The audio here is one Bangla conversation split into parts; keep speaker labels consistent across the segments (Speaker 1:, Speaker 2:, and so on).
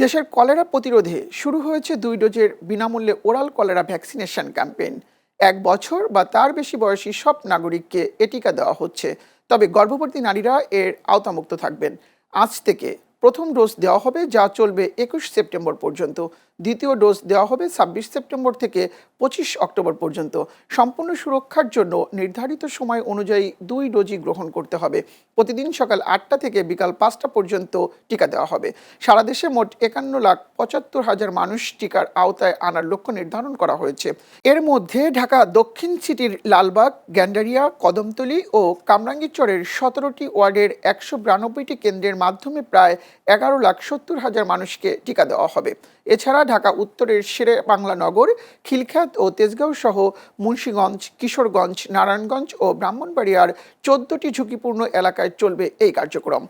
Speaker 1: দেশের কলেরা প্রতিরোধে শুরু হয়েছে 2 ডোজের বিনামূল্যে ওরাল কলেরা ভ্যাকসিনেশন ক্যাম্পেইন। 1 বছর বা তার বেশি বয়সী সব নাগরিককে এ টিকা দেওয়া হচ্ছে, তবে গর্ভবতী নারীরা এর আওতামুক্ত থাকবেন। আজ থেকে প্রথম ডোজ দেওয়া হবে, যা চলবে 21 সেপ্টেম্বর পর্যন্ত। দ্বিতীয় ডোজ দেওয়া হবে 26 সেপ্টেম্বর থেকে 25 অক্টোবর পর্যন্ত। সম্পূর্ণ সুরক্ষার জন্য নির্ধারিত সময় অনুযায়ী 2 ডোজই গ্রহণ করতে হবে। প্রতিদিন সকাল 8টা থেকে বিকাল 5টা পর্যন্ত টিকা দেওয়া হবে। সারা দেশে মোট 51,75,000 মানুষ টিকার আওতায় আনার লক্ষ্য নির্ধারণ করা হয়েছে। এর মধ্যে ঢাকা দক্ষিণ সিটির লালবাগ, গ্যান্ডারিয়া, কদমতলী ও কামরাঙ্গীরচরের 17টি ওয়ার্ডের 192টি কেন্দ্রের মাধ্যমে প্রায় 11,70,000 মানুষকে টিকা দেওয়া হবে। এছাড়া ঢাকা উত্তরের শেরে বাংলা নগর, খিলখ্যাত ও তেজগাঁও সহ মুন্সিগঞ্জ, কিশোরগঞ্জ, নারায়ণগঞ্জ ও ব্রাহ্মণবাড়িয়ার 14টি ঝুঁকিপূর্ণ এলাকায় চলবে এই কার্যক্রম।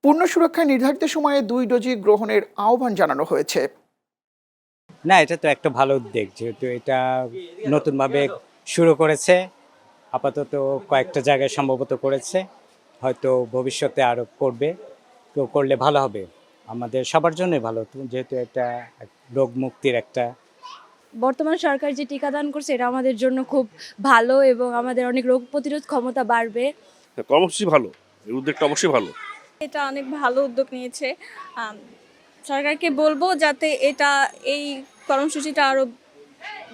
Speaker 1: পূর্ণ সুরক্ষায় নির্ধারিত সময়ে 2 ডোজই গ্রহণের আহ্বান জানানো হয়েছে।
Speaker 2: না, এটা তো একটা ভালো উদ্যোগ, যেহেতু এটা নতুনভাবে শুরু করেছে। আপাতত কয়েকটা জায়গায় সম্ভবত করেছে, হয়তো ভবিষ্যতে আরও করবে। তো করলে ভালো হবে, আমাদের সবার জন্যই ভালো, যেহেতু এটা রোগ মুক্তির একটা।
Speaker 3: বর্তমান সরকার যে টিকাদান করছে এটা আমাদের জন্য খুব ভালো এবং আমাদের অনেক রোগ প্রতিরোধ ক্ষমতা বাড়বে।
Speaker 4: কর্মসূচি ভালো, এই উদ্যোগটা অবশ্যই ভালো।
Speaker 5: এটা অনেক ভালো উদ্যোগ নিয়েছে। সরকারকে বলবো যাতে এই কর্মসূচিটা আরও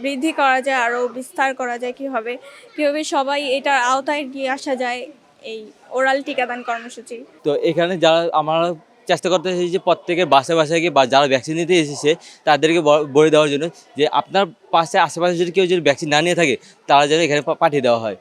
Speaker 5: বৃদ্ধি করা যায়, আরও বিস্তার করা যায়, কীভাবে সবাই এটার আওতায় নিয়ে আসা যায় এই ওরাল টিকাদান কর্মসূচি।
Speaker 6: তো এখানে যারা আমরা চেষ্টা করতেছি যে প্রত্যেকের বাসায় বাসায় গিয়ে বা যারা ভ্যাকসিন নিতে এসেছে তাদেরকে বলে দেওয়ার জন্য যে আপনার পাশে আশেপাশে যদি কেউ যদি ভ্যাকসিন না নিয়ে থাকে তারা যেন এখানে পাঠিয়ে দেওয়া হয়।